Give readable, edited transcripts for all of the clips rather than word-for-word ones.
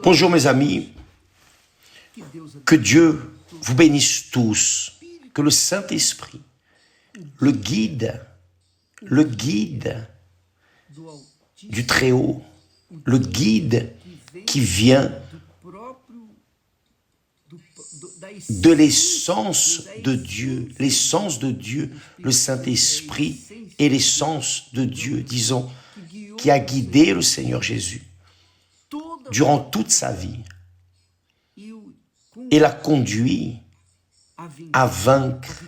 Bonjour mes amis, que Dieu vous bénisse tous, que le Saint-Esprit, le guide du Très-Haut, le guide qui vient de l'essence de Dieu, le Saint-Esprit est l'essence de Dieu, disons, qui a guidé le Seigneur Jésus durant toute sa vie et l'a conduit à vaincre,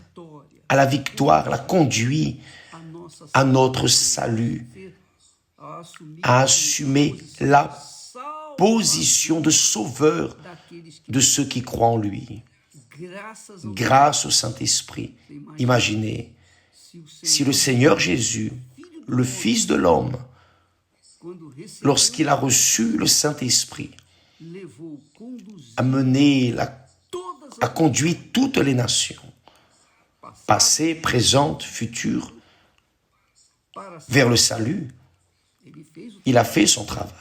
à la victoire, l'a conduit à notre salut, à assumer la position de sauveur de ceux qui croient en lui. Grâce au Saint-Esprit. Imaginez, si le Seigneur Jésus, le Fils de l'homme, lorsqu'il a reçu le Saint-Esprit, a conduit toutes les nations, passées, présentes, futures, vers le salut, il a fait son travail.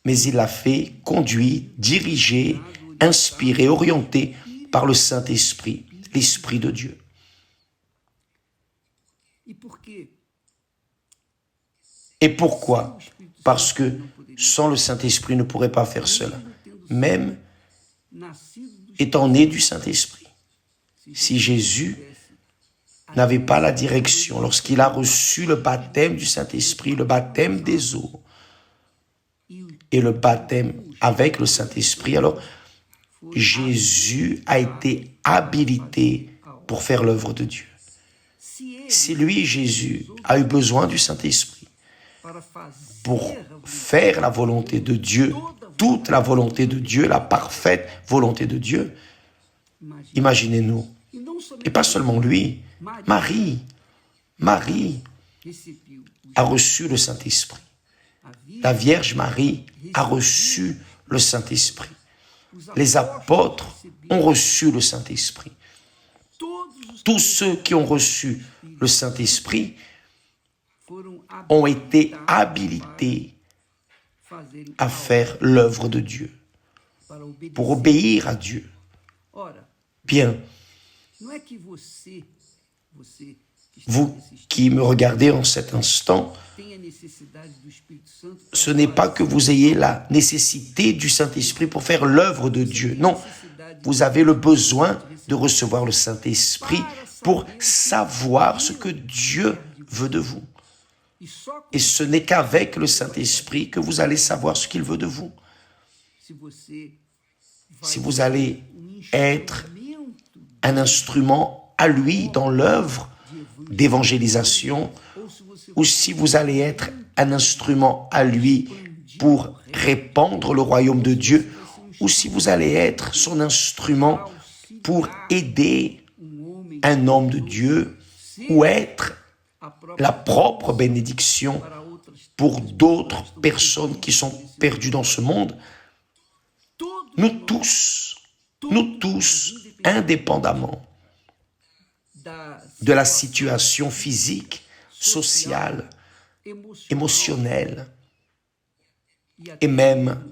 Mais il l'a fait conduire, diriger, inspiré, orienté par le Saint-Esprit, l'Esprit de Dieu. Et pourquoi? Parce que sans le Saint-Esprit, il ne pourrait pas faire cela. Même étant né du Saint-Esprit. Si Jésus n'avait pas la direction, lorsqu'il a reçu le baptême du Saint-Esprit, le baptême des eaux, et le baptême avec le Saint-Esprit, alors Jésus a été habilité pour faire l'œuvre de Dieu. Si lui, Jésus, a eu besoin du Saint-Esprit pour faire la volonté de Dieu, toute la volonté de Dieu, la parfaite volonté de Dieu, imaginez-nous. Et pas seulement lui, Marie a reçu le Saint-Esprit. La Vierge Marie a reçu le Saint-Esprit. Les apôtres ont reçu le Saint-Esprit. Tous ceux qui ont reçu le Saint-Esprit ont été habilités à faire l'œuvre de Dieu, pour obéir à Dieu. Bien, vous qui me regardez en cet instant, ce n'est pas que vous ayez la nécessité du Saint-Esprit pour faire l'œuvre de Dieu. Non, vous avez le besoin de recevoir le Saint-Esprit pour savoir ce que Dieu veut de vous. Et ce n'est qu'avec le Saint-Esprit que vous allez savoir ce qu'il veut de vous. Si vous allez être un instrument à lui dans l'œuvre d'évangélisation, ou si vous allez être un instrument à lui pour répandre le royaume de Dieu, ou si vous allez être son instrument pour aider un homme de Dieu, ou être la propre bénédiction pour d'autres personnes qui sont perdues dans ce monde. Nous tous, indépendamment de la situation physique, sociale, émotionnelle et même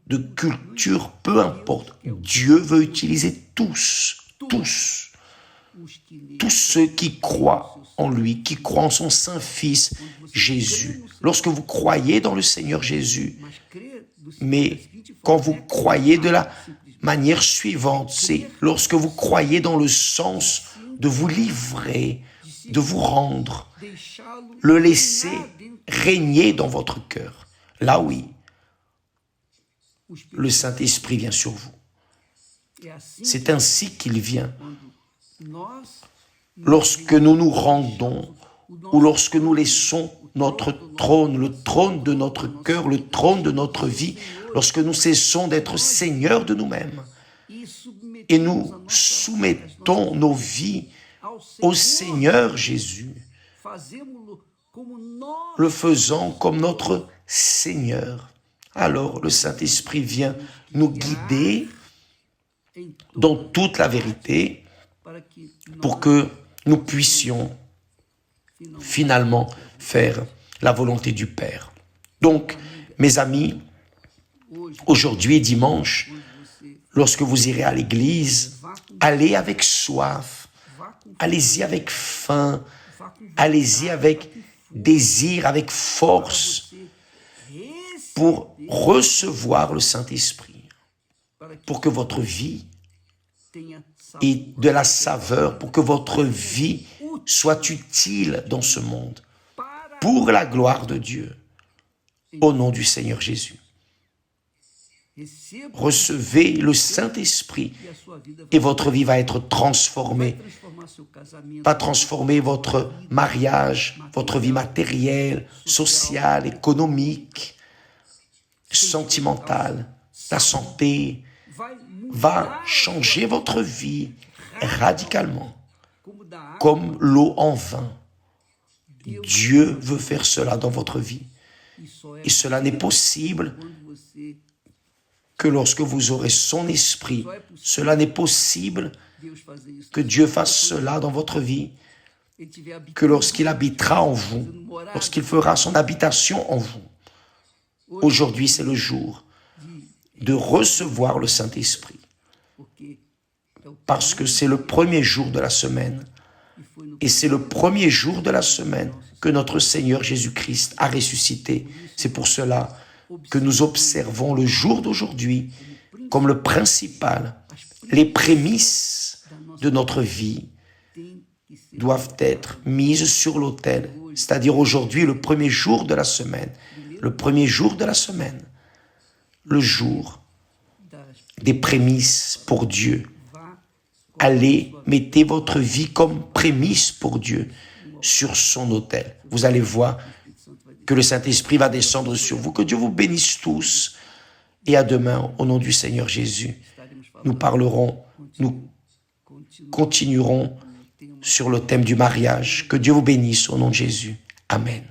de culture, peu importe. Dieu veut utiliser tous ceux qui croient en lui, qui croient en son Saint-Fils Jésus. Lorsque vous croyez dans le Seigneur Jésus, mais quand vous croyez de la manière suivante, c'est lorsque vous croyez dans le sens de vous livrer, de vous rendre, le laisser régner dans votre cœur. Là, oui, le Saint-Esprit vient sur vous. C'est ainsi qu'il vient. Lorsque nous nous rendons, ou lorsque nous laissons notre trône, le trône de notre cœur, le trône de notre vie, lorsque nous cessons d'être seigneurs de nous-mêmes, et nous soumettons nos vies au Seigneur Jésus, le faisant comme notre Seigneur, alors le Saint-Esprit vient nous guider dans toute la vérité pour que nous puissions finalement faire la volonté du Père. Donc, Mes amis, aujourd'hui, dimanche, lorsque vous irez à l'église, allez avec soif, allez-y avec faim, allez-y avec désir, avec force, pour recevoir le Saint-Esprit, pour que votre vie ait de la saveur, pour que votre vie soit utile dans ce monde, pour la gloire de Dieu, au nom du Seigneur Jésus. Recevez le Saint-Esprit et votre vie va être transformée. Va transformer votre mariage, votre vie matérielle, sociale, économique, sentimentale, la santé. Va changer votre vie radicalement, comme l'eau en vin. Dieu veut faire cela dans votre vie. Et cela n'est possible que lorsque vous aurez son esprit. Cela n'est possible que Dieu fasse cela dans votre vie, que lorsqu'il habitera en vous, lorsqu'il fera son habitation en vous. Aujourd'hui, c'est le jour de recevoir le Saint-Esprit, parce que c'est le premier jour de la semaine, et c'est le premier jour de la semaine que notre Seigneur Jésus-Christ a ressuscité. C'est pour cela que nous observons le jour d'aujourd'hui comme le principal. Les prémices de notre vie doivent être mises sur l'autel, c'est-à-dire aujourd'hui, le premier jour de la semaine, le premier jour de la semaine, le jour des prémices pour Dieu. Allez, mettez votre vie comme prémisse pour Dieu sur son autel. Vous allez voir que le Saint-Esprit va descendre sur vous. Que Dieu vous bénisse tous. Et à demain, au nom du Seigneur Jésus, nous parlerons, nous continuerons sur le thème du mariage. Que Dieu vous bénisse au nom de Jésus. Amen.